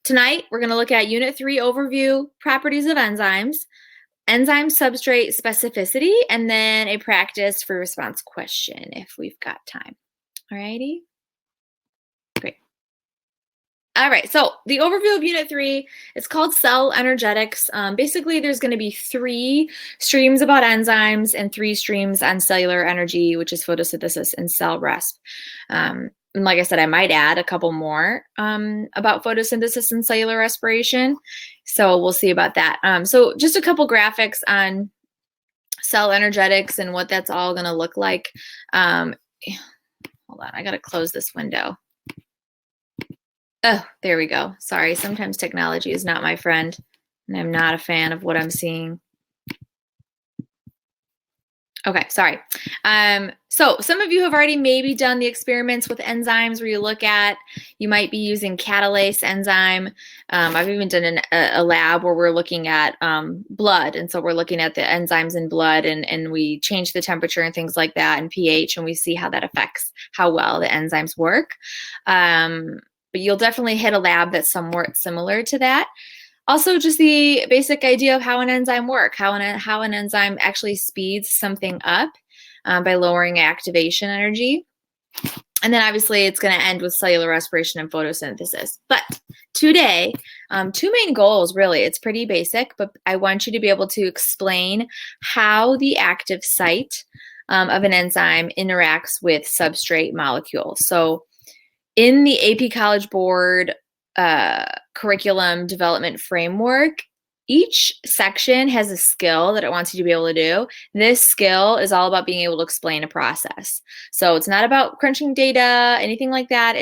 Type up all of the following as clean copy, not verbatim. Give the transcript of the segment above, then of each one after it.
tonight we're going to look at Unit 3 Overview, Properties of Enzymes, Enzyme Substrate Specificity, and then a practice for response question if we've got time. Alrighty? Great. All right, so the overview of Unit 3 is called Cell Energetics. Basically, there's going to be 3 streams about enzymes and 3 streams on cellular energy, which is photosynthesis and cell resp. And like I said, I might add a couple more about photosynthesis and cellular respiration. So we'll see about that. So just a couple graphics on cell energetics and what that's all going to look like. Hold on, I got to close this window. Oh, there we go. Sorry, sometimes technology is not my friend, and I'm not a fan of what I'm seeing. Okay, sorry. So some of you have already maybe done the experiments with enzymes where you look at, you might be using catalase enzyme. I've even done a lab where we're looking at blood. And so we're looking at the enzymes in blood and we change the temperature and things like that and pH, and we see how that affects how well the enzymes work. But you'll definitely hit a lab that's somewhat similar to that. Also, just the basic idea of how an enzyme works, how an enzyme actually speeds something up by lowering activation energy. And then obviously it's going to end with cellular respiration and photosynthesis. But today, 2 main goals, really. It's pretty basic, but I want you to be able to explain how the active site of an enzyme interacts with substrate molecules. So in the AP College Board curriculum development framework, each section has a skill that it wants you to be able to do. This skill is all about being able to explain a process. So it's not about crunching data, anything like that.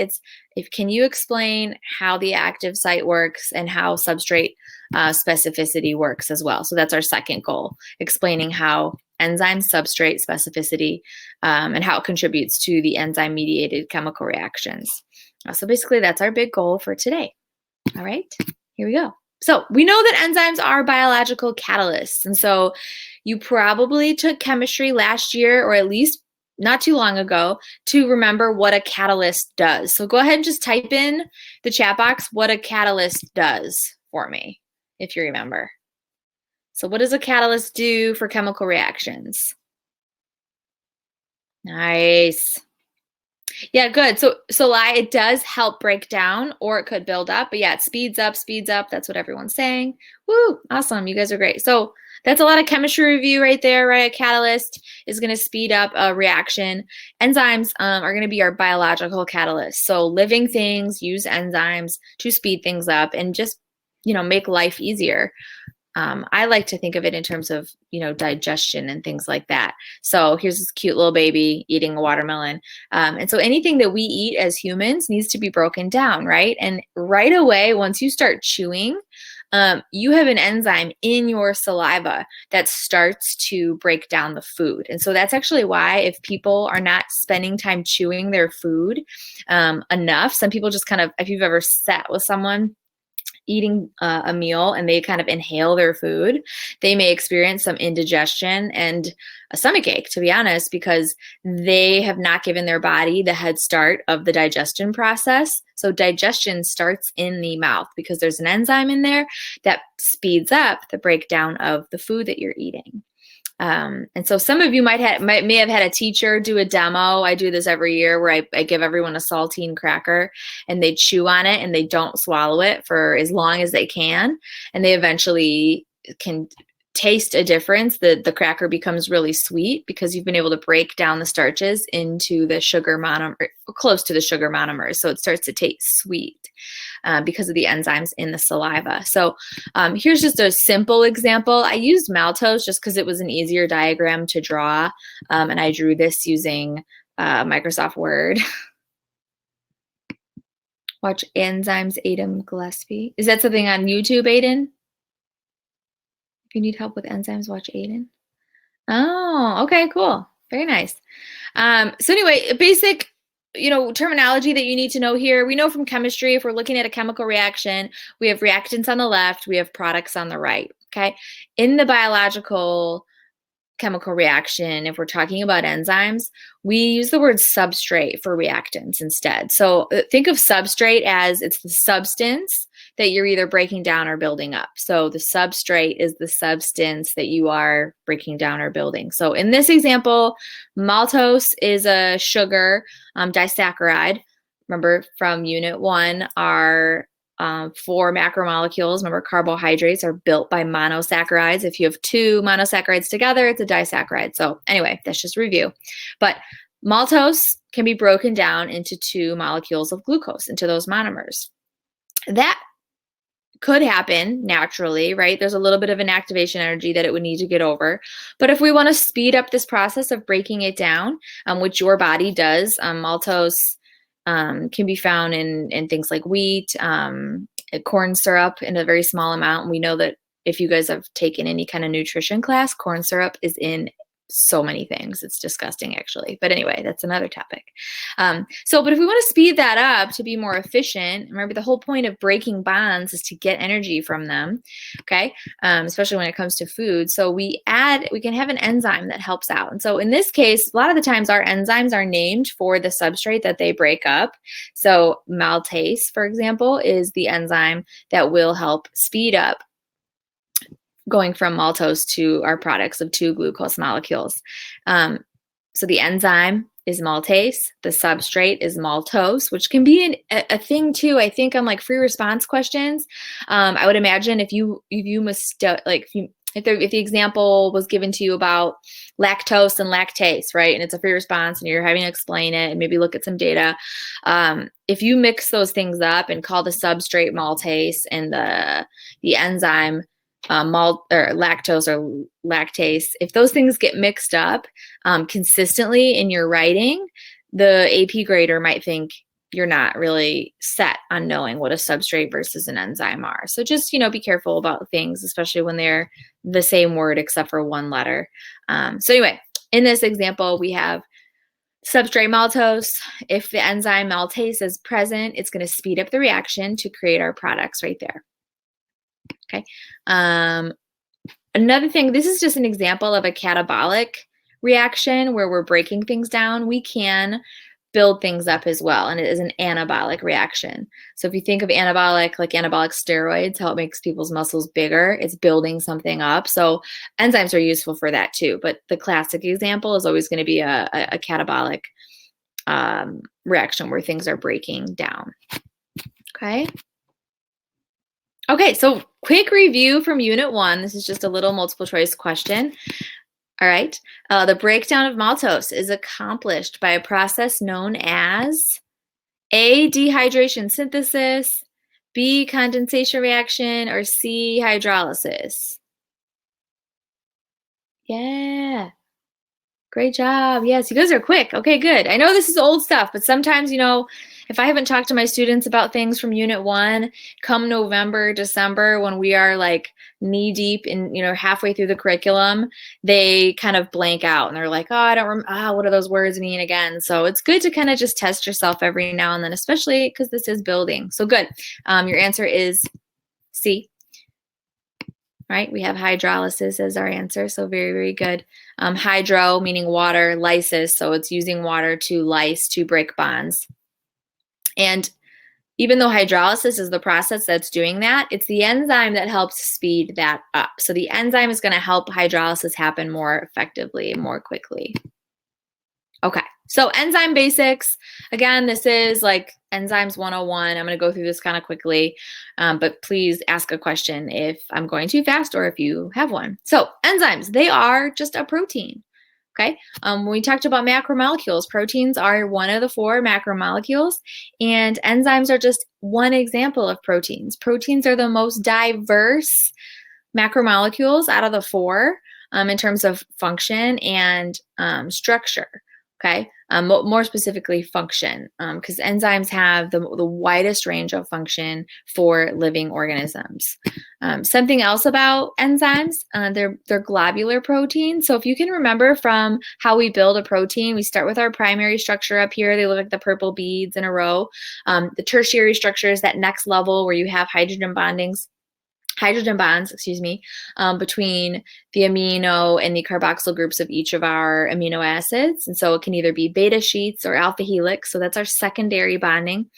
Can you explain how the active site works and how substrate specificity works as well? So that's our second goal, explaining how enzyme substrate specificity and how it contributes to the enzyme-mediated chemical reactions. So basically, that's our big goal for today. All right, here we go. So we know that enzymes are biological catalysts. And so you probably took chemistry last year, or at least not too long ago, to remember what a catalyst does. So go ahead and just type in the chat box what a catalyst does for me, if you remember. So what does a catalyst do for chemical reactions? Nice. Yeah, good. So it does help break down, or it could build up. But yeah, it speeds up. That's what everyone's saying. Woo, awesome. You guys are great. So that's a lot of chemistry review right there, right? A catalyst is going to speed up a reaction. Enzymes are going to be our biological catalysts. So living things use enzymes to speed things up and just, make life easier. I like to think of it in terms of, digestion and things like that. So here's this cute little baby eating a watermelon. And so anything that we eat as humans needs to be broken down, right? And right away, once you start chewing, you have an enzyme in your saliva that starts to break down the food. And so that's actually why if people are not spending time chewing their food enough, some people just kind of, if you've ever sat with someone eating a meal and they kind of inhale their food, they may experience some indigestion and a stomach ache, to be honest, because they have not given their body the head start of the digestion process. So digestion starts in the mouth because there's an enzyme in there that speeds up the breakdown of the food that you're eating. And so some of you may have had a teacher do a demo. I do this every year where I give everyone a saltine cracker and they chew on it and they don't swallow it for as long as they can. And they eventually can taste a difference. The cracker becomes really sweet because you've been able to break down the starches into the sugar monomer, close to the sugar monomers. So it starts to taste sweet because of the enzymes in the saliva. So here's just a simple example. I used maltose just because it was an easier diagram to draw. And I drew this using Microsoft Word. Watch Enzymes, Adam Gillespie. Is that something on YouTube, Aiden? If you need help with enzymes, watch Aiden. Oh, okay, cool. Very nice. So anyway, basic, terminology that you need to know here. We know from chemistry, if we're looking at a chemical reaction, we have reactants on the left, we have products on the right, okay? In the biological chemical reaction, if we're talking about enzymes, we use the word substrate for reactants instead. So think of substrate as it's the substance that you're either breaking down or building up. So the substrate is the substance that you are breaking down or building. So in this example, maltose is a sugar disaccharide. Remember from unit 1, our 4 macromolecules, remember carbohydrates are built by monosaccharides. If you have 2 monosaccharides together, it's a disaccharide. So anyway, that's just review. But maltose can be broken down into 2 molecules of glucose, into those monomers. That could happen naturally, right? There's a little bit of an activation energy that it would need to get over. But if we want to speed up this process of breaking it down, which your body does, maltose can be found in things like wheat, corn syrup in a very small amount. And we know that if you guys have taken any kind of nutrition class, corn syrup is in so many things. It's disgusting, actually. But anyway, that's another topic. But if we want to speed that up to be more efficient, remember the whole point of breaking bonds is to get energy from them, okay? Especially when it comes to food. So we can have an enzyme that helps out. And so in this case, a lot of the times our enzymes are named for the substrate that they break up. So maltase, for example, is the enzyme that will help speed up going from maltose to our products of 2 glucose molecules. So the enzyme is maltase, the substrate is maltose, which can be a thing too. I think on like free response questions, I would imagine if the example was given to you about lactose and lactase, right? And it's a free response and you're having to explain it and maybe look at some data. If you mix those things up and call the substrate maltase and the enzyme lactose or lactase, if those things get mixed up consistently in your writing, the AP grader might think you're not really set on knowing what a substrate versus an enzyme are. So just, be careful about things, especially when they're the same word except for one letter. So anyway, in this example, we have substrate maltose. If the enzyme maltase is present, it's going to speed up the reaction to create our products right there. Okay. Another thing, this is just an example of a catabolic reaction where we're breaking things down. We can build things up as well, and it is an anabolic reaction. So if you think of anabolic, like anabolic steroids, how it makes people's muscles bigger, it's building something up. So enzymes are useful for that too. But the classic example is always going to be a catabolic reaction where things are breaking down. Okay. Okay, so quick review from Unit 1. This is just a little multiple choice question. All right. The breakdown of maltose is accomplished by a process known as A, dehydration synthesis, B, condensation reaction, or C, hydrolysis. Yeah. Great job. Yes, you guys are quick. Okay, good. I know this is old stuff, but sometimes, if I haven't talked to my students about things from Unit 1, come November, December, when we are like knee deep in, halfway through the curriculum, they kind of blank out and they're like, oh, I don't remember, what do those words mean again? So it's good to kind of just test yourself every now and then, especially because this is building. So good. Your answer is C. Right? We have hydrolysis as our answer. So very, very good. Hydro meaning water, lysis. So it's using water to lyse, to break bonds. And even though hydrolysis is the process that's doing that, it's the enzyme that helps speed that up. So the enzyme is going to help hydrolysis happen more effectively, more quickly. Okay, so enzyme basics. Again, this is like Enzymes 101. I'm going to go through this kind of quickly, but please ask a question if I'm going too fast or if you have one. So enzymes, they are just a protein. Okay, when we talked about macromolecules, proteins are one of the 4 macromolecules, and enzymes are just one example of proteins. Proteins are the most diverse macromolecules out of the 4 in terms of function and structure. Okay, more specifically function, because enzymes have the widest range of function for living organisms. Something else about enzymes, they're globular proteins. So if you can remember from how we build a protein, we start with our primary structure up here. They look like the purple beads in a row. The tertiary structure is that next level where you have hydrogen bondings hydrogen bonds, between the amino and the carboxyl groups of each of our amino acids. And so it can either be beta sheets or alpha helix. So that's our secondary bonding.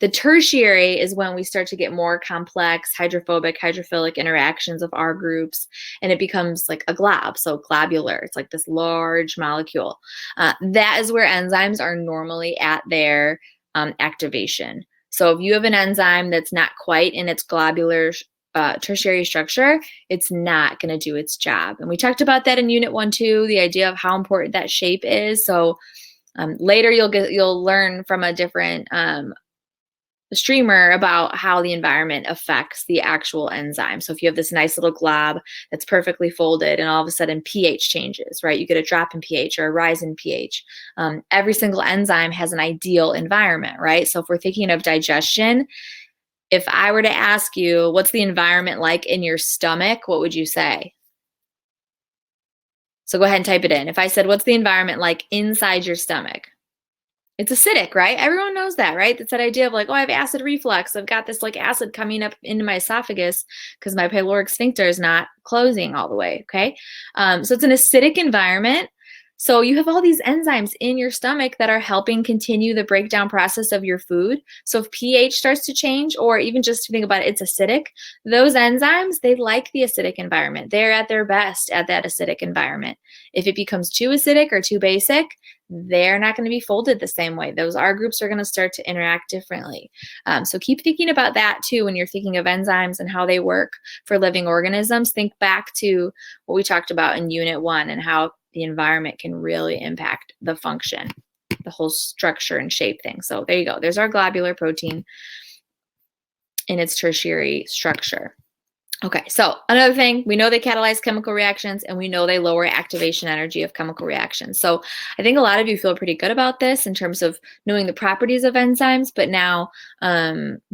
The tertiary is when we start to get more complex hydrophobic, hydrophilic interactions of our groups, and it becomes like a glob, so globular. It's like this large molecule. That is where enzymes are normally at their activation. So if you have an enzyme that's not quite in its globular tertiary structure, it's not going to do its job. And we talked about that in Unit 1 too, the idea of how important that shape is. So later you'll learn from a different streamer about how the environment affects the actual enzyme. So if you have this nice little glob that's perfectly folded and all of a sudden pH changes, right? You get a drop in pH or a rise in pH. Every single enzyme has an ideal environment, right? So if we're thinking of digestion, if I were to ask you, what's the environment like in your stomach, what would you say? So go ahead and type it in. If I said, what's the environment like inside your stomach? It's acidic, right? Everyone knows that, right? It's that idea of like, oh, I have acid reflux. I've got this like acid coming up into my esophagus because my pyloric sphincter is not closing all the way, okay? So it's an acidic environment. So you have all these enzymes in your stomach that are helping continue the breakdown process of your food. So if pH starts to change, or even just to think about it, it's acidic, those enzymes, they like the acidic environment. They're at their best at that acidic environment. If it becomes too acidic or too basic, they're not going to be folded the same way. Those R groups are going to start to interact differently. So keep thinking about that too when you're thinking of enzymes and how they work for living organisms. Think back to what we talked about in Unit 1 and how the environment can really impact the function, the whole structure and shape thing. So there you go. There's our globular protein in its tertiary structure. Okay, so another thing, we know they catalyze chemical reactions and we know they lower activation energy of chemical reactions. So I think a lot of you feel pretty good about this in terms of knowing the properties of enzymes, but now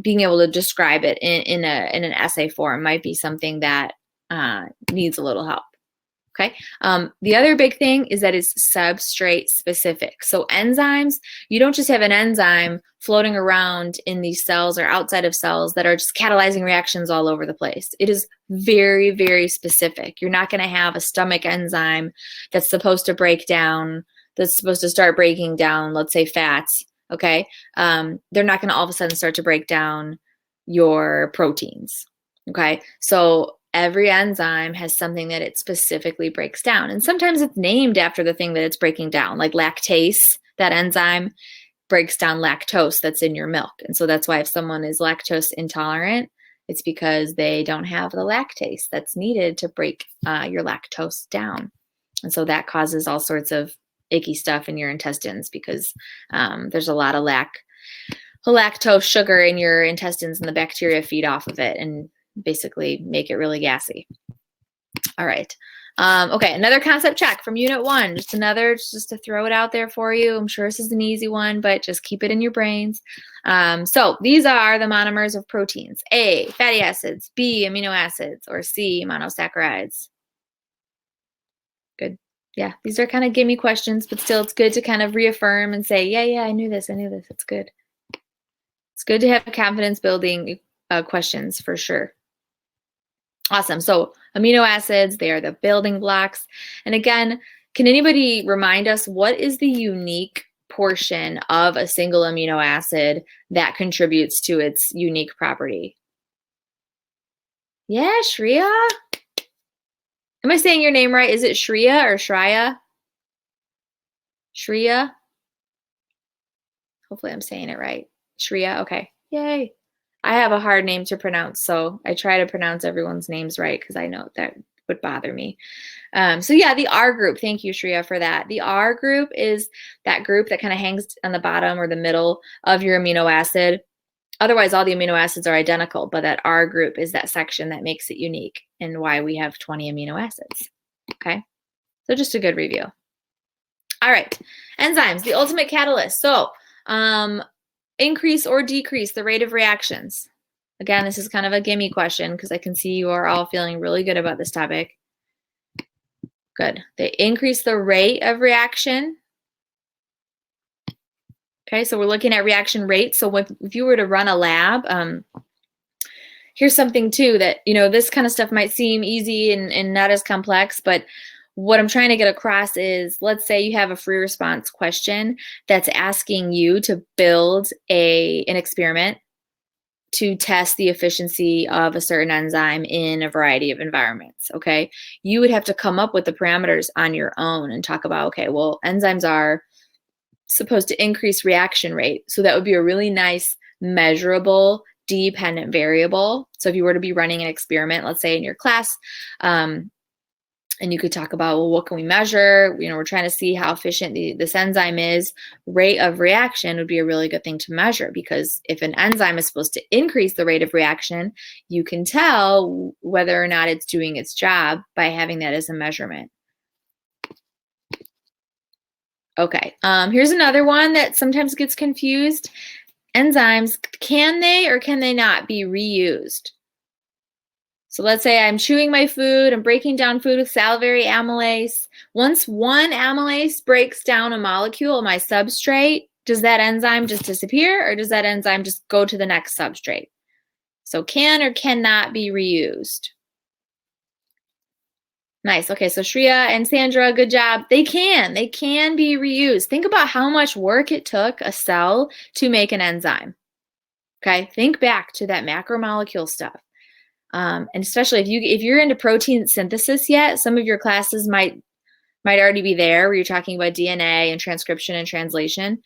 being able to describe it in an essay form might be something that needs a little help. Okay. The other big thing is that it's substrate specific. So enzymes, you don't just have an enzyme floating around in these cells or outside of cells that are just catalyzing reactions all over the place. It is very, very specific. You're not going to have a stomach enzyme that's supposed to break down, that's supposed to start breaking down, let's say fats. Okay. They're not going to all of a sudden start to break down your proteins. Okay. So every enzyme has something that it specifically breaks down. And sometimes it's named after the thing that it's breaking down, like lactase. That enzyme breaks down lactose that's in your milk. And so that's why if someone is lactose intolerant, it's because they don't have the lactase that's needed to break your lactose down. And so that causes all sorts of icky stuff in your intestines because there's a lot of lactose sugar in your intestines and the bacteria feed off of it and basically make it really gassy. All right. Okay, another concept check from Unit 1. Just to throw it out there for you. I'm sure this is an easy one, but just keep it in your brains. So these are the monomers of proteins. A, fatty acids. B, amino acids. Or C, monosaccharides. Good. Yeah, these are kind of gimme questions, but still it's good to kind of reaffirm and say, yeah, I knew this. It's good. It's good to have confidence building questions for sure. Awesome. So amino acids, they are the building blocks. And again, can anybody remind us what is the unique portion of a single amino acid that contributes to its unique property? Yeah, Shreya? Am I saying your name right? Is it Shreya or Shreya? Shreya? Hopefully I'm saying it right. Shreya, okay. Yay. I have a hard name to pronounce, so I try to pronounce everyone's names right because I know that would bother me. So yeah, the R group, thank you, Shreya, for that. The R group is that group that kind of hangs on the bottom or the middle of your amino acid. Otherwise, all the amino acids are identical, but that R group is that section that makes it unique and why we have 20 amino acids. Okay, so just a good review. All right, enzymes, the ultimate catalyst. So increase or decrease the rate of reactions. Again, this is kind of a gimme question because I can see you are all feeling really good about this topic. Good. They increase the rate of reaction. Okay, so we're looking at reaction rate. So if you were to run a lab, here's something too that, this kind of stuff might seem easy and not as complex, but what I'm trying to get across is, let's say you have a free response question that's asking you to build an experiment to test the efficiency of a certain enzyme in a variety of environments, okay? You would have to come up with the parameters on your own and talk about, okay, well, enzymes are supposed to increase reaction rate. So that would be a really nice, measurable, dependent variable. So if you were to be running an experiment, let's say in your class, and you could talk about, well, what can we measure? We're trying to see how efficient this enzyme is. Rate of reaction would be a really good thing to measure, because if an enzyme is supposed to increase the rate of reaction, you can tell whether or not it's doing its job by having that as a measurement. Okay, here's another one that sometimes gets confused. Enzymes, can they or can they not be reused? So let's say I'm chewing my food, I'm breaking down food with salivary amylase. Once one amylase breaks down a molecule, my substrate, does that enzyme just disappear, or does that enzyme just go to the next substrate? So can or cannot be reused. Nice. Okay, so Shreya and Sandra, good job. They can be reused. Think about how much work it took a cell to make an enzyme. Okay, think back to that macromolecule stuff. And especially if you're into protein synthesis yet, some of your classes might already be there where you're talking about DNA and transcription and translation.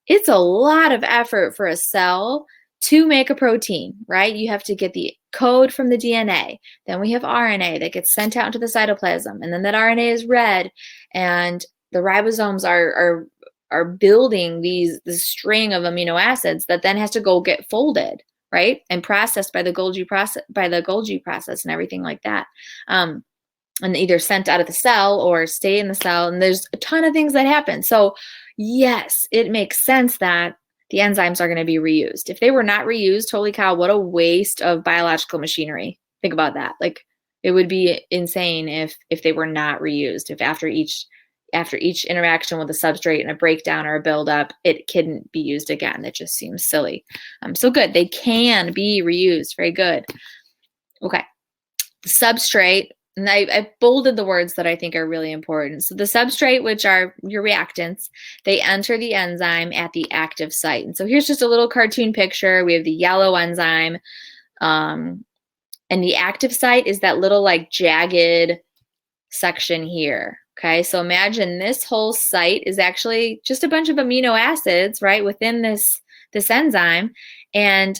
It's a lot of effort for a cell to make a protein, right? You have to get the code from the DNA. Then we have RNA that gets sent out into the cytoplasm, and then that RNA is read, and the ribosomes are building this string of amino acids that then has to go get folded, right, and processed by the Golgi process and everything like that, and either sent out of the cell or stay in the cell. And there's a ton of things that happen. So yes, it makes sense that the enzymes are going to be reused. If they were not reused, holy cow, what a waste of biological machinery. Think about that. Like, it would be insane if they were not reused. If after each interaction with a substrate and a breakdown or a buildup, it couldn't be used again. That just seems silly. So good. They can be reused. Very good. Okay. The substrate, and I bolded the words that I think are really important. So the substrate, which are your reactants, they enter the enzyme at the active site. And so here's just a little cartoon picture. We have the yellow enzyme, and the active site is that little like jagged section here. Okay, so imagine this whole site is actually just a bunch of amino acids, right, within this enzyme. And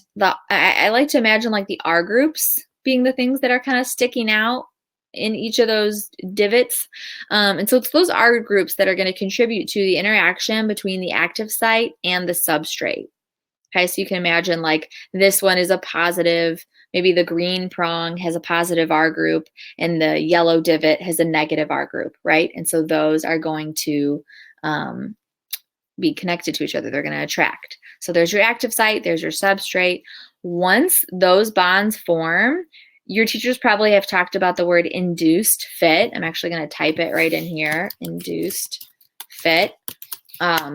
I like to imagine like the R groups being the things that are kind of sticking out in each of those divots. And so it's those R groups that are going to contribute to the interaction between the active site and the substrate. Okay, so you can imagine like this one is a positive, maybe the green prong has a positive R group and the yellow divot has a negative R group, right? And so those are going to be connected to each other. They're going to attract. So there's your active site, there's your substrate. Once those bonds form, your teachers probably have talked about the word induced fit. I'm actually going to type it right in here, induced fit,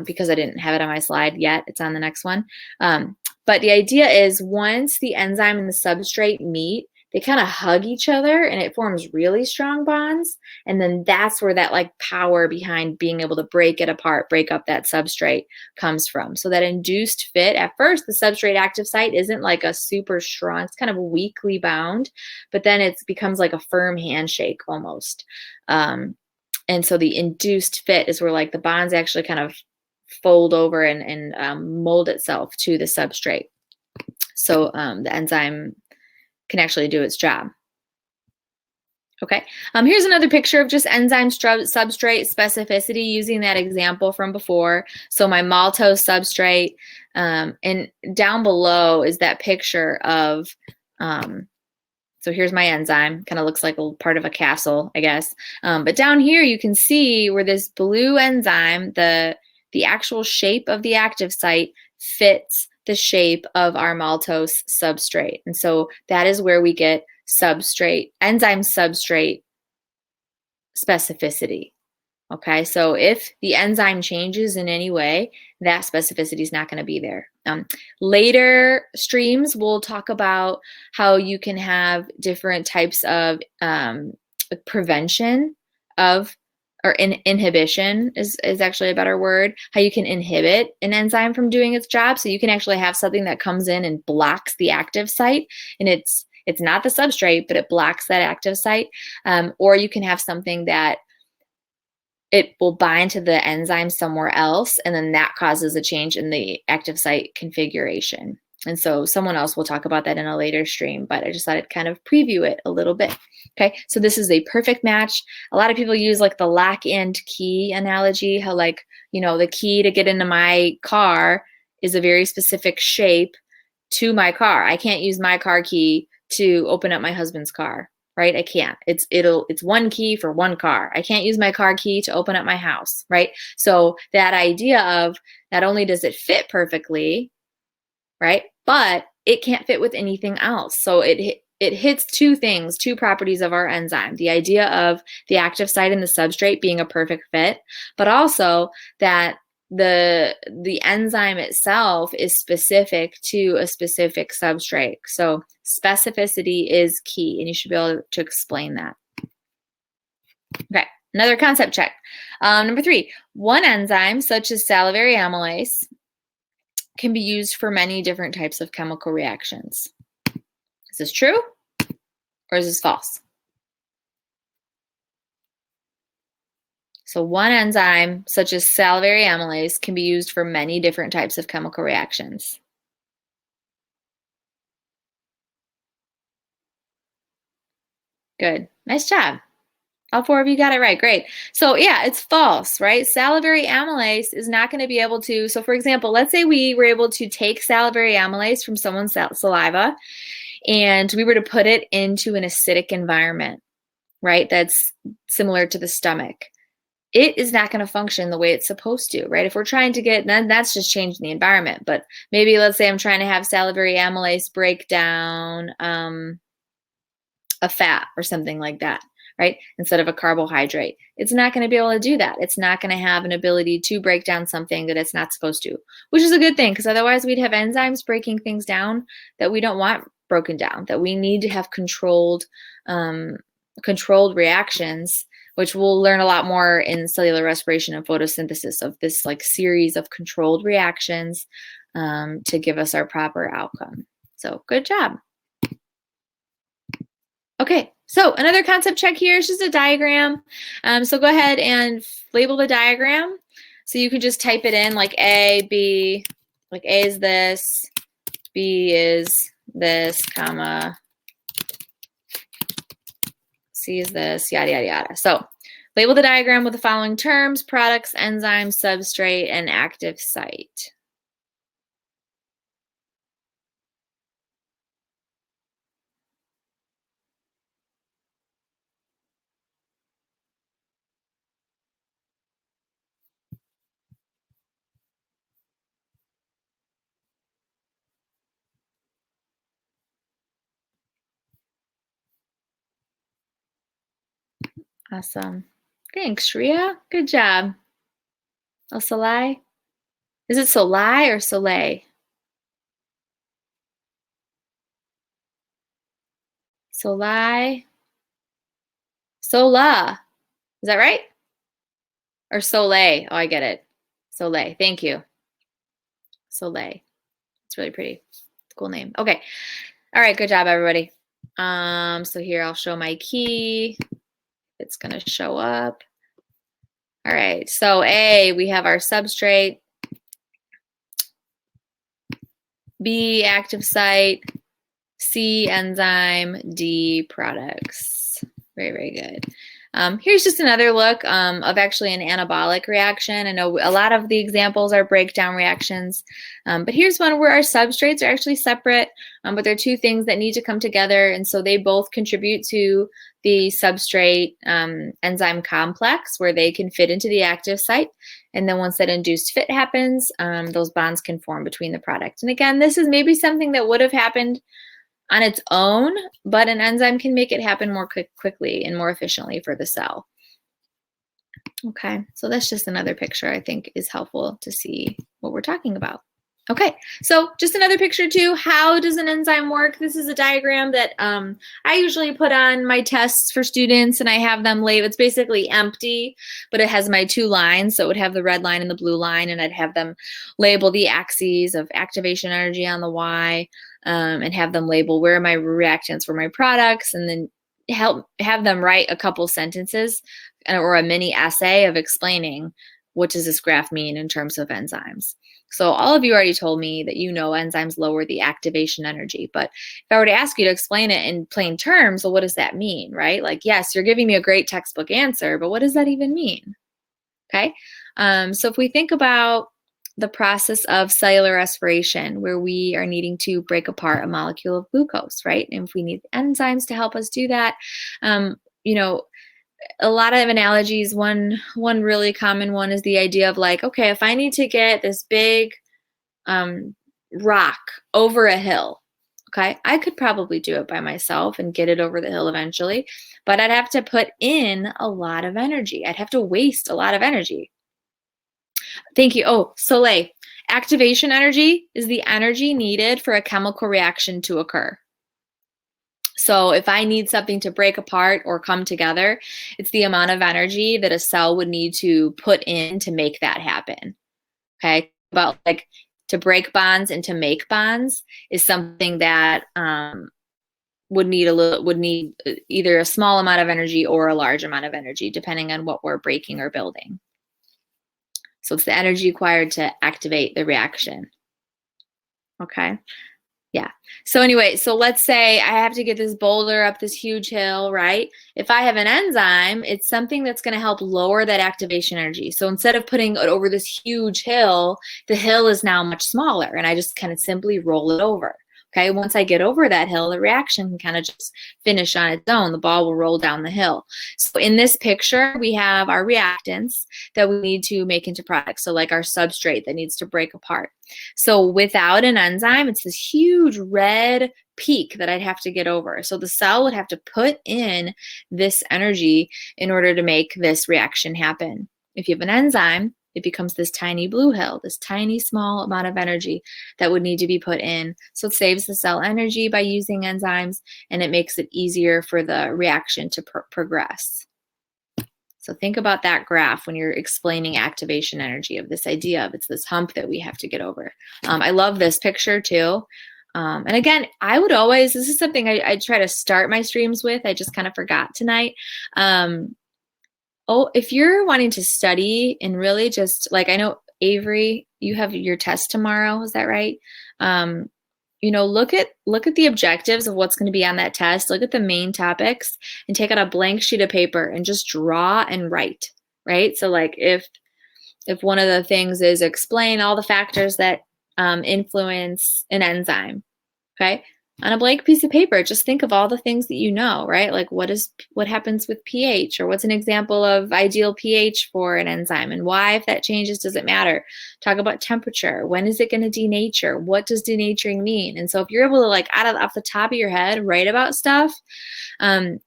because I didn't have it on my slide yet. It's on the next one. But the idea is once the enzyme and the substrate meet, they kind of hug each other and it forms really strong bonds. And then that's where that like power behind being able to break it apart, break up that substrate comes from. So that induced fit, at first, the substrate active site isn't like a super strong, it's kind of weakly bound, but then it becomes like a firm handshake almost. And so the induced fit is where like the bonds actually kind of fold over and mold itself to the substrate. So the enzyme can actually do its job. Okay, here's another picture of just enzyme substrate specificity using that example from before. So my maltose substrate, and down below is that picture of, so here's my enzyme, kind of looks like a part of a castle, I guess. But down here you can see where this blue enzyme, the actual shape of the active site fits the shape of our maltose substrate. And so that is where we get enzyme substrate specificity. Okay, so if the enzyme changes in any way, that specificity is not going to be there. Later streams, we'll talk about how you can have different types of prevention of, or inhibition is actually a better word, how you can inhibit an enzyme from doing its job. So you can actually have something that comes in and blocks the active site, and it's not the substrate, but it blocks that active site. Or you can have something that it will bind to the enzyme somewhere else, and then that causes a change in the active site configuration. And so someone else will talk about that in a later stream, but I just thought I'd kind of preview it a little bit. Okay, so this is a perfect match. A lot of people use like the lock and key analogy, how like, the key to get into my car is a very specific shape to my car. I can't use my car key to open up my husband's car, right? I can't. It's one key for one car. I can't use my car key to open up my house, right? So that idea of not only does it fit perfectly, right, but it can't fit with anything else. So it hits two things, two properties of our enzyme. The idea of the active site and the substrate being a perfect fit, but also that the enzyme itself is specific to a specific substrate. So specificity is key, and you should be able to explain that. Okay, another concept check. Number 3, one enzyme, such as salivary amylase, can be used for many different types of chemical reactions. Is this true or is this false? So one enzyme, such as salivary amylase, can be used for many different types of chemical reactions. Good. Nice job. All 4 of you got it right. Great. So yeah, it's false, right? Salivary amylase is not going to be able to. So for example, let's say we were able to take salivary amylase from someone's saliva and we were to put it into an acidic environment, right? That's similar to the stomach. It is not going to function the way it's supposed to, right? If we're trying to get, then that's just changing the environment. But maybe let's say I'm trying to have salivary amylase break down a fat or something like that, right? Instead of a carbohydrate. It's not going to be able to do that. It's not going to have an ability to break down something that it's not supposed to, which is a good thing, because otherwise we'd have enzymes breaking things down that we don't want broken down, that we need to have controlled reactions, which we'll learn a lot more in cellular respiration and photosynthesis of this like series of controlled reactions to give us our proper outcome. So good job. Okay, so another concept check here is just a diagram. So go ahead and label the diagram. So you can just type it in like A, B, like A is this, B is this, comma, C is this, yada, yada, yada. So label the diagram with the following terms: products, enzymes, substrate, and active site. Awesome. Thanks, Shreya. Good job. Oh, Soleil? Is it Soleil or Soleil? Soleil? Sola. Is that right? Or Soleil? Oh, I get it. Soleil. Thank you. Soleil. It's really pretty. It's a cool name. Okay. All right. Good job, everybody. So here I'll show my key. It's going to show up. All right. So A, we have our substrate. B, active site. C, enzyme. D, products. Very, very good. Here's just another look of actually an anabolic reaction. I know a lot of the examples are breakdown reactions, but here's one where our substrates are actually separate, but they're two things that need to come together, and so they both contribute to the substrate enzyme complex where they can fit into the active site. And then once that induced fit happens, those bonds can form between the product. And again, this is maybe something that would have happened on its own, but an enzyme can make it happen more quickly and more efficiently for the cell. Okay, so that's just another picture I think is helpful to see what we're talking about. Okay, so just another picture too. How does an enzyme work? This is a diagram that I usually put on my tests for students, and I have them label. It's basically empty, but it has my two lines. So it would have the red line and the blue line, and I'd have them label the axes of activation energy on the Y, and have them label where are my reactants for my products, and then have them write a couple sentences or a mini essay of explaining what does this graph mean in terms of enzymes. So all of you already told me that you know enzymes lower the activation energy, but if I were to ask you to explain it in plain terms, well, what does that mean, right? Like, yes, you're giving me a great textbook answer, but what does that even mean? Okay, so if we think about the process of cellular respiration, where we are needing to break apart a molecule of glucose, right? And if we need enzymes to help us do that, you know, a lot of analogies. One really common one is the idea of like, okay, if I need to get this big rock over a hill, okay, I could probably do it by myself and get it over the hill eventually, but I'd have to put in a lot of energy. I'd have to waste a lot of energy. Thank you. Oh, Soleil. Activation energy is the energy needed for a chemical reaction to occur. So if I need something to break apart or come together, it's the amount of energy that a cell would need to put in to make that happen. Okay, about like to break bonds and to make bonds is something that would need either a small amount of energy or a large amount of energy, depending on what we're breaking or building. So it's the energy required to activate the reaction. Okay. Yeah. So anyway, so let's say I have to get this boulder up this huge hill, right? If I have an enzyme, it's something that's going to help lower that activation energy. So instead of putting it over this huge hill, the hill is now much smaller, and I just kind of simply roll it over. Okay, once I get over that hill, the reaction can kind of just finish on its own. The ball will roll down the hill. So in this picture, we have our reactants that we need to make into products. So like our substrate that needs to break apart. So without an enzyme, it's this huge red peak that I'd have to get over. So the cell would have to put in this energy in order to make this reaction happen. If you have an enzyme, it becomes this tiny blue hill, this tiny small amount of energy that would need to be put in. So it saves the cell energy by using enzymes, and it makes it easier for the reaction to progress. So think about that graph when you're explaining activation energy of this idea of it's this hump that we have to get over. I love this picture too. And again, I would always, this is something I try to start my streams with. I just kind of forgot tonight. If you're wanting to study and really just like, I know Avery, you have your test tomorrow. Is that right? Look at the objectives of what's going to be on that test. Look at the main topics and take out a blank sheet of paper and just draw and write, right? So like if one of the things is explain all the factors that influence an enzyme, okay? On a blank piece of paper, just think of all the things that you know, right? Like what happens with pH, or what's an example of ideal pH for an enzyme, and why, if that changes, does it matter? Talk about temperature. When is it going to denature? What does denaturing mean? And so if you're able to like off the top of your head write about stuff,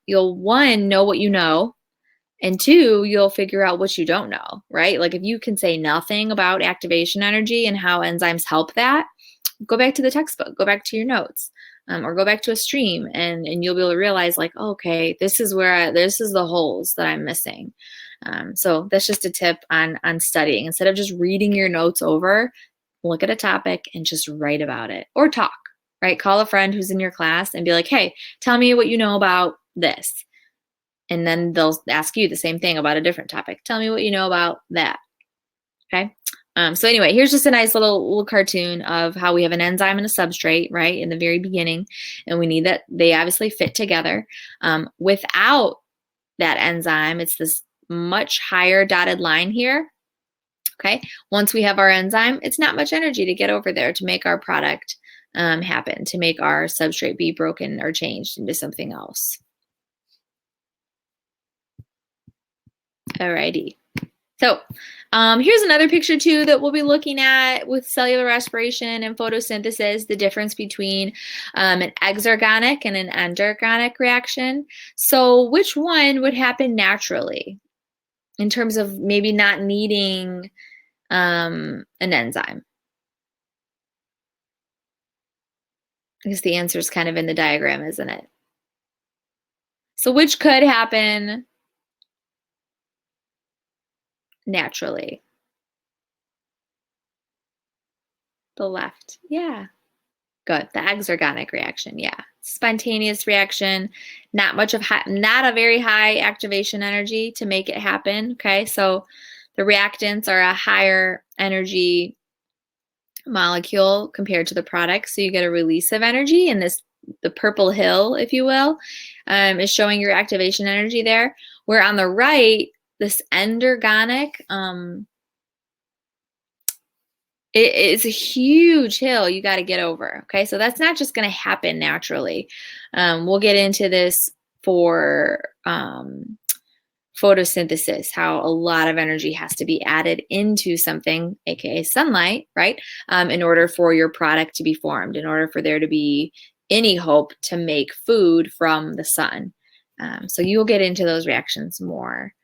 you'll one, know what you know, and two, you'll figure out what you don't know, right? Like if you can say nothing about activation energy and how enzymes help that, go back to the textbook, go back to your notes. Or go back to a stream, and you'll be able to realize like, oh, okay, this is the holes that I'm missing. So that's just a tip on studying. Instead of just reading your notes over, look at a topic and just write about it, or talk, right? Call a friend who's in your class and be like, hey, tell me what you know about this. And then they'll ask you the same thing about a different topic. Tell me what you know about that. Okay. So anyway, here's just a nice little cartoon of how we have an enzyme and a substrate, right, in the very beginning, and we need that they obviously fit together. Without that enzyme, it's this much higher dotted line here. Okay. Once we have our enzyme, it's not much energy to get over there to make our product happen, to make our substrate be broken or changed into something else. Alrighty. So here's another picture too that we'll be looking at with cellular respiration and photosynthesis, the difference between an exergonic and an endergonic reaction. So which one would happen naturally? in terms of maybe not needing an enzyme? I guess the answer is kind of in the diagram, isn't it? So which could happen naturally? The left. Yeah. Good. The exergonic reaction. Yeah. Spontaneous reaction, not a very high activation energy to make it happen. Okay. So the reactants are a higher energy molecule compared to the product. So you get a release of energy, and the purple hill, if you will, is showing your activation energy there. Where on the right, this endergonic, it's a huge hill you got to get over. Okay, so that's not just going to happen naturally. We'll get into this for photosynthesis, how a lot of energy has to be added into something, aka sunlight, right? In order for your product to be formed, in order for there to be any hope to make food from the sun. So you'll get into those reactions more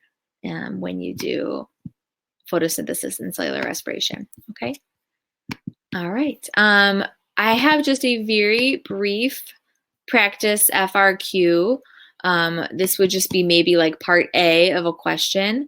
when you do photosynthesis and cellular respiration. Okay. All right. I have just a very brief practice FRQ. This would just be maybe like part A of a question.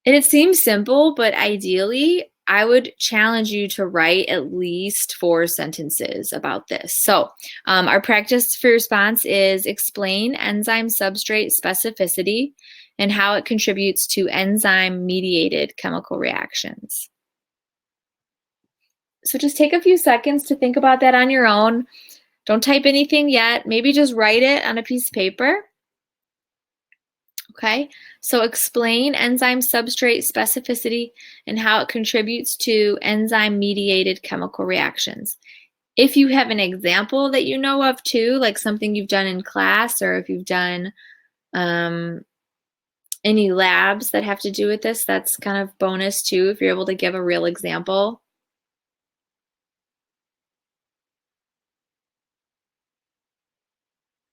And it seems simple, but ideally, I would challenge you to write at least 4 sentences about this. So our practice for response is explain enzyme substrate specificity and how it contributes to enzyme-mediated chemical reactions. So just take a few seconds to think about that on your own. Don't type anything yet. Maybe just write it on a piece of paper. Okay, so explain enzyme substrate specificity and how it contributes to enzyme-mediated chemical reactions. If you have an example that you know of too, like something you've done in class, or if you've done any labs that have to do with this, that's kind of bonus too, if you're able to give a real example.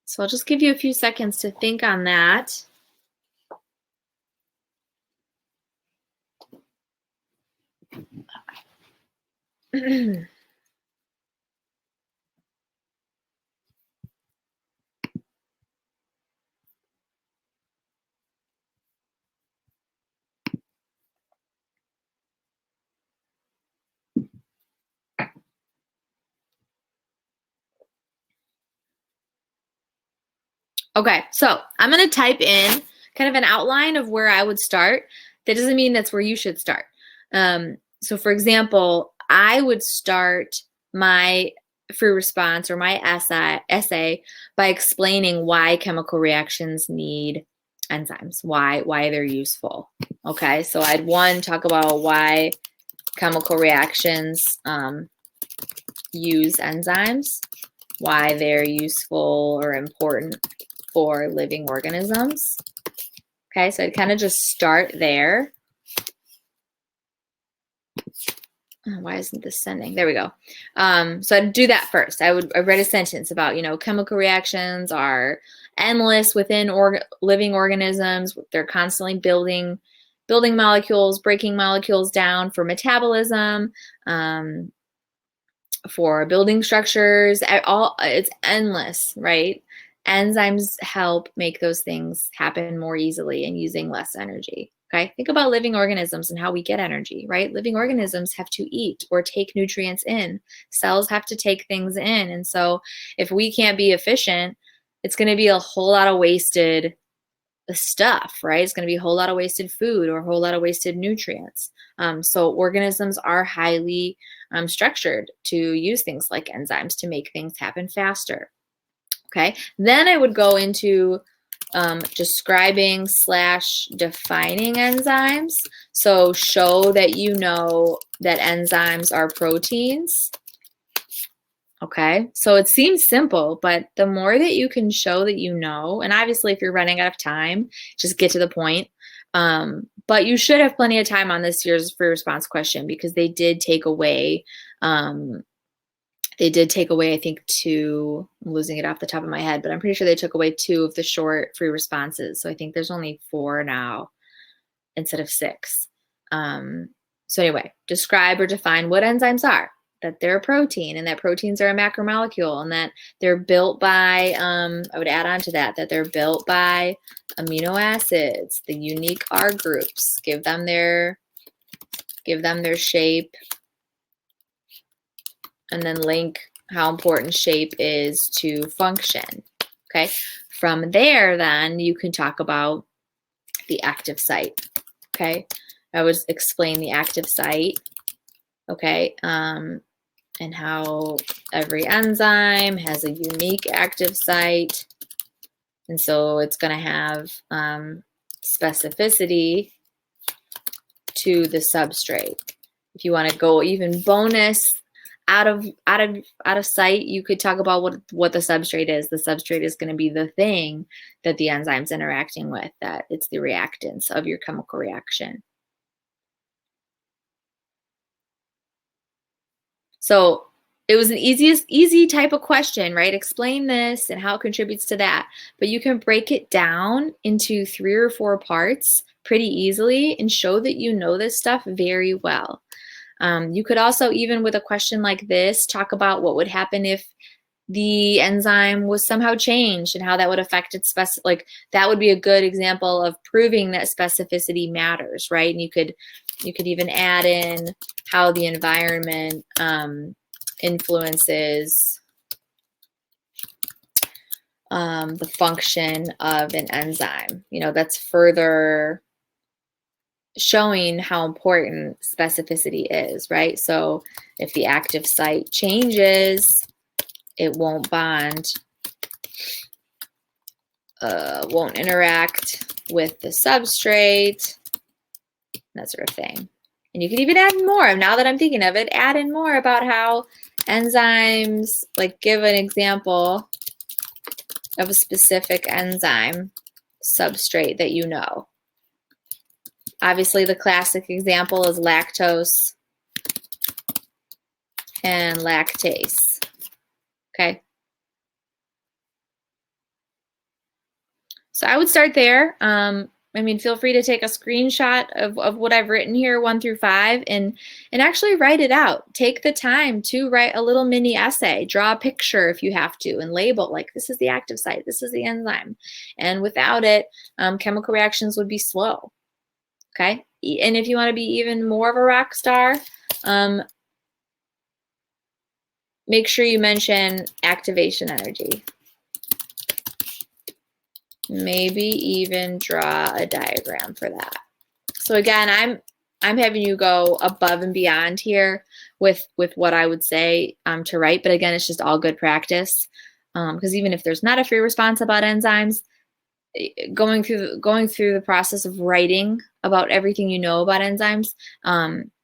So I'll just give you a few seconds to think on that. Okay, so I'm going to type in kind of an outline of where I would start. That doesn't mean that's where you should start. So for example, I would start my free response or my essay by explaining why chemical reactions need enzymes, why they're useful. Okay, so I'd talk about why chemical reactions use enzymes, why they're useful or important for living organisms. Okay, so I'd kind of just start there. Oh, why isn't this sending? There we go. So I'd do that first. I read a sentence about, chemical reactions are endless within living organisms. They're constantly building molecules, breaking molecules down for metabolism, for building structures. It's endless, right? Enzymes help make those things happen more easily and using less energy. Okay, think about living organisms and how we get energy, right? Living organisms have to eat or take nutrients in. Cells have to take things in. And so if we can't be efficient, it's going to be a whole lot of wasted stuff, right? It's going to be a whole lot of wasted food or a whole lot of wasted nutrients. So organisms are highly structured to use things like enzymes to make things happen faster. Okay, then I would go into describing / defining enzymes. So show that you know that enzymes are proteins. Okay, so it seems simple, but the more that you can show that you know, and obviously if you're running out of time, just get to the point. But you should have plenty of time on this year's free response question because they did take away I think 2, I'm losing it off the top of my head, but I'm pretty sure they took away 2 of the short free responses. So I think there's only 4 now. instead of 6. So anyway, describe or define what enzymes are, that they're a protein and that proteins are a macromolecule and that they're built by, I would add on to that they're built by amino acids, the unique R groups, give them their shape, and then link how important shape is to function. Okay. From there, then you can talk about the active site. Okay. I would explain the active site. Okay. And how every enzyme has a unique active site. And so it's going to have specificity to the substrate. If you want to go even bonus out of sight, you could talk about what the substrate is. The substrate is going to be the thing that the enzyme's interacting with, that it's the reactants of your chemical reaction. So it was an easy type of question, right? Explain this and how it contributes to that. But you can break it down into 3 or 4 parts pretty easily and show that you know this stuff very well. You could also, even with a question like this, talk about what would happen if the enzyme was somehow changed and how that would affect its like that would be a good example of proving that specificity matters, right? And you could even add in how the environment influences the function of an enzyme. You know, that's further showing how important specificity is, right? So if the active site changes, it won't bond, won't interact with the substrate, that sort of thing. And you can even add more. Now that I'm thinking of it, add in more about how enzymes, like give an example of a specific enzyme substrate that you know. Obviously, the classic example is lactose and lactase. Okay. So I would start there. I mean, feel free to take a screenshot of what I've written here, 1 through 5, and actually write it out. Take the time to write a little mini essay. Draw a picture if you have to, and label, like, this is the active site, this is the enzyme. And without it, chemical reactions would be slow. Okay? And if you want to be even more of a rock star, make sure you mention activation energy. Maybe even draw a diagram for that. So again, I'm having you go above and beyond here with what I would say to write. But again, it's just all good practice, because even if there's not a free response about enzymes, going through the process of writing about everything you know about enzymes,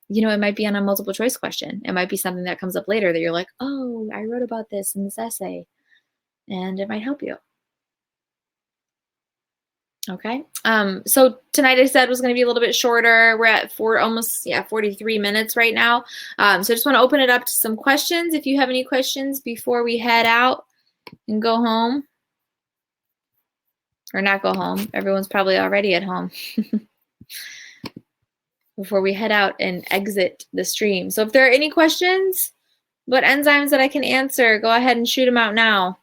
you know, it might be on a multiple choice question. It might be something that comes up later that you're like, oh, I wrote about this in this essay, and it might help you. Okay. So tonight I said was going to be a little bit shorter. We're at 43 minutes right now. So I just want to open it up to some questions. If you have any questions before we head out and go home, or not go home. Everyone's probably already at home before we head out and exit the stream. So if there are any questions about enzymes that I can answer, go ahead and shoot them out now.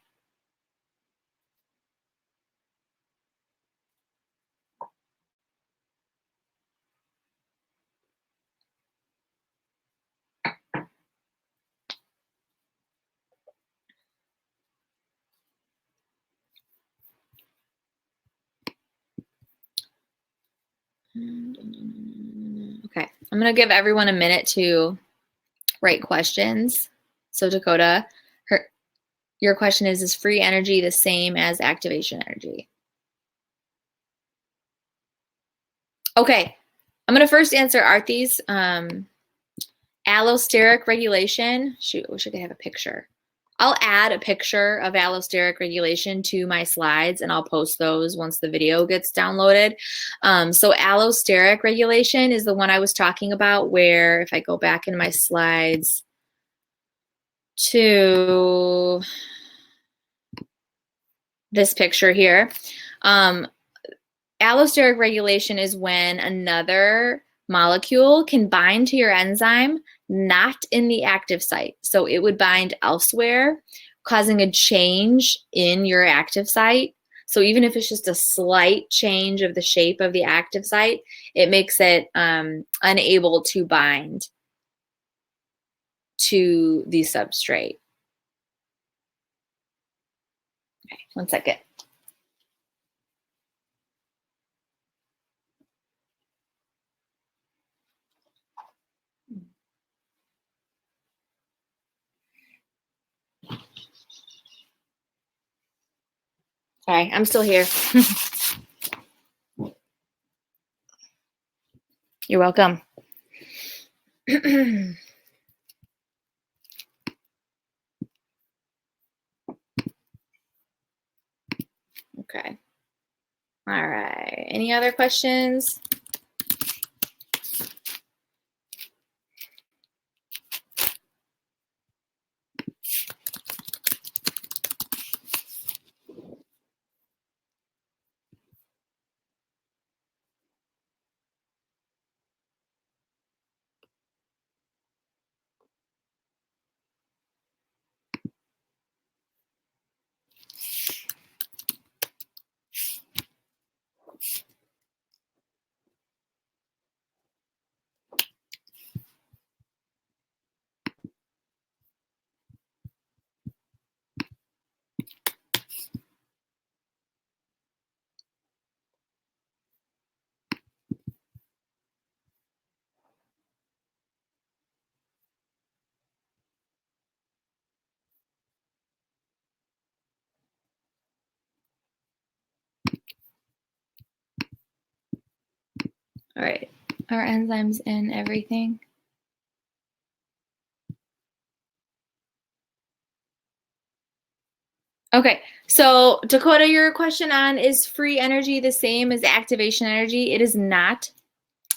Okay, I'm going to give everyone a minute to write questions. So Dakota, your question is free energy the same as activation energy? Okay, I'm going to first answer Arthi's allosteric regulation. Shoot, I wish I could have a picture. I'll add a picture of allosteric regulation to my slides, and I'll post those once the video gets downloaded. So allosteric regulation is the one I was talking about, where if I go back in my slides to this picture here, allosteric regulation is when another molecule can bind to your enzyme, not in the active site. So it would bind elsewhere, causing a change in your active site. So even if it's just a slight change of the shape of the active site, it makes it unable to bind to the substrate. Okay, 1 second. Sorry, I'm still here. You're welcome. Okay. All right. Any other questions? All right. Are enzymes in everything? Okay. So Dakota, your question on is free energy the same as activation energy? It is not.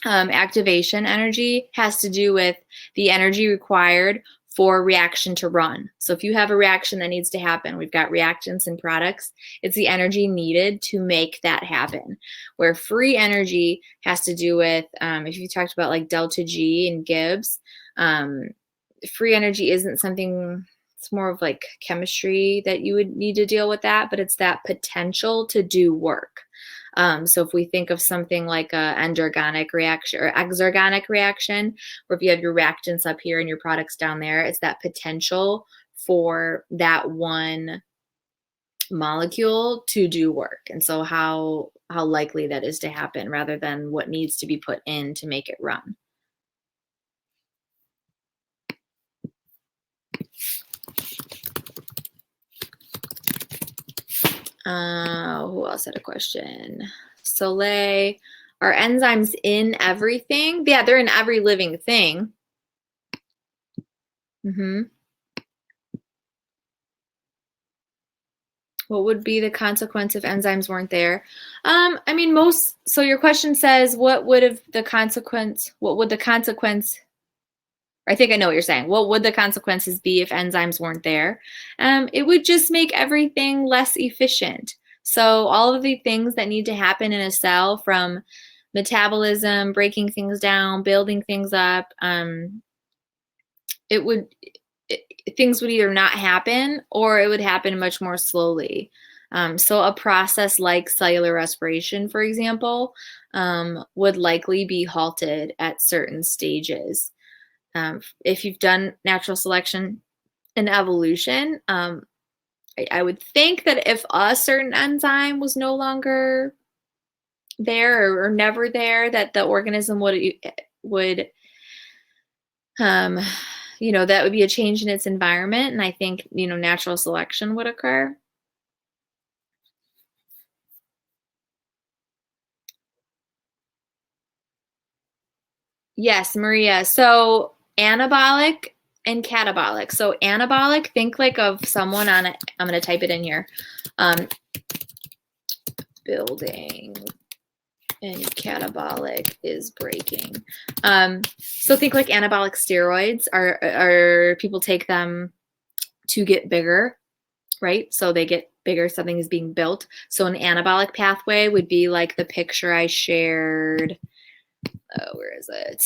Activation energy has to do with the energy required for a reaction to run. So if you have a reaction that needs to happen, we've got reactants and products, it's the energy needed to make that happen. Where free energy has to do with, if you talked about like delta G and Gibbs, free energy isn't something, it's more of like chemistry that you would need to deal with that, but it's that potential to do work. So if we think of something like a endergonic reaction or exergonic reaction, where if you have your reactants up here and your products down there, it's that potential for that one molecule to do work. And so how likely that is to happen rather than what needs to be put in to make it run. Who else had a question? Soleil, are enzymes in everything? Yeah, they're in every living thing. What would be the consequence if enzymes weren't there? I mean, so your question says, what would the consequence, I think I know what you're saying. What would the consequences be if enzymes weren't there? It would just make everything less efficient. So all of the things that need to happen in a cell, from metabolism, breaking things down, building things up, things would either not happen or it would happen much more slowly. So a process like cellular respiration, for example, would likely be halted at certain stages. If you've done natural selection and evolution, I would think that if a certain enzyme was no longer there or never there, that the organism would that would be a change in its environment. And I think, natural selection would occur. Yes, Maria. So anabolic and catabolic. So anabolic, think like of someone on it. I'm going to type it in here. Building and catabolic is breaking. So think like anabolic steroids are people take them to get bigger, right? So they get bigger something is being built. So an anabolic pathway would be like the picture I shared. Where is it?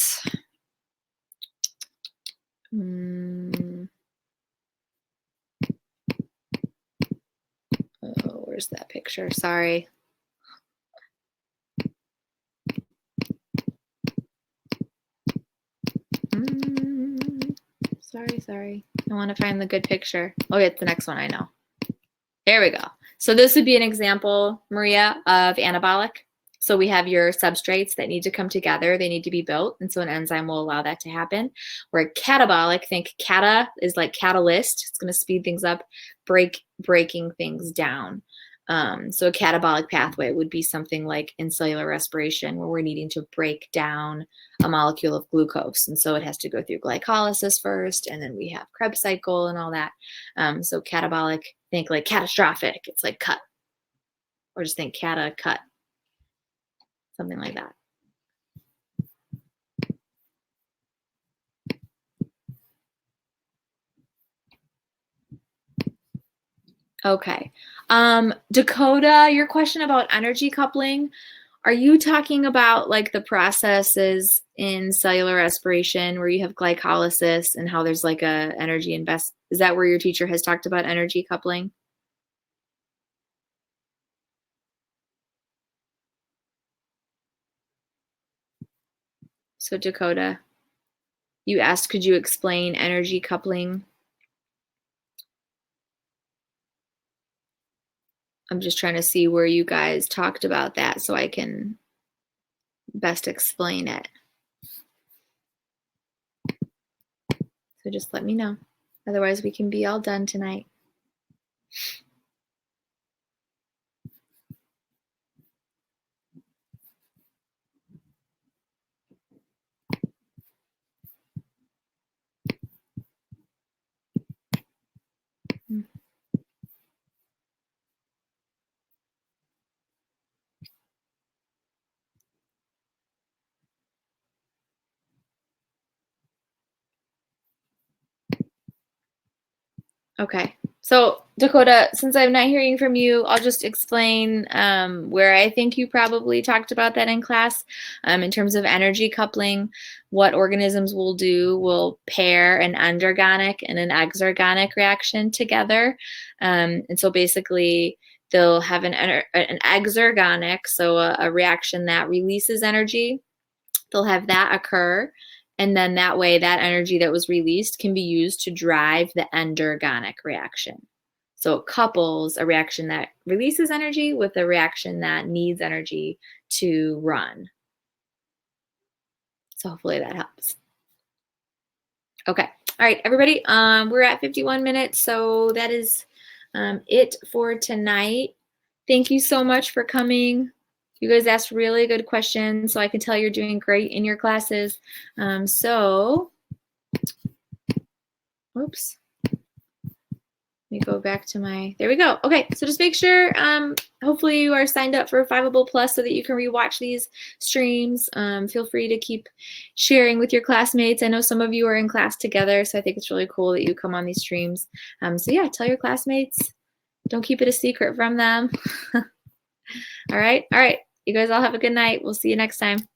Where's that picture? Sorry. Sorry. I want to find the good picture. Oh, it's the next one, I know. There we go. So this would be an example, Maria, of anabolic. So we have your substrates that need to come together. They need to be built. And so an enzyme will allow that to happen. Where catabolic, think cata is like catalyst. It's going to speed things up, breaking things down. So a catabolic pathway would be something like in cellular respiration, where we're needing to break down a molecule of glucose. And so it has to go through glycolysis first, and then we have Krebs cycle and all that. So catabolic, think like catastrophic. It's like cut. Or just think cata, cut. Something like that. Okay. Dakota, your question about energy coupling, are you talking about like the processes in cellular respiration where you have glycolysis and how there's like a energy invest? Is that where your teacher has talked about energy coupling? So Dakota, you asked, could you explain energy coupling? I'm just trying to see where you guys talked about that so I can best explain it. So just let me know. Otherwise, we can be all done tonight. Okay. So Dakota, since I'm not hearing from you, I'll just explain where I think you probably talked about that in class. In terms of energy coupling, what organisms will do will pair an endergonic and an exergonic reaction together. And so basically they'll have an exergonic, so a reaction that releases energy. They'll have that occur. And then that way, that energy that was released can be used to drive the endergonic reaction. So it couples a reaction that releases energy with a reaction that needs energy to run. So hopefully that helps. Okay. All right, everybody. We're at 51 minutes. So that is it for tonight. Thank you so much for coming. You guys asked really good questions, so I can tell you're doing great in your classes. Oops. Let me go back to there we go. Okay, so just make sure, hopefully you are signed up for 5able Plus so that you can rewatch these streams. Feel free to keep sharing with your classmates. I know some of you are in class together, so I think it's really cool that you come on these streams. So yeah, tell your classmates. Don't keep it a secret from them. All right. You guys all have a good night. We'll see you next time.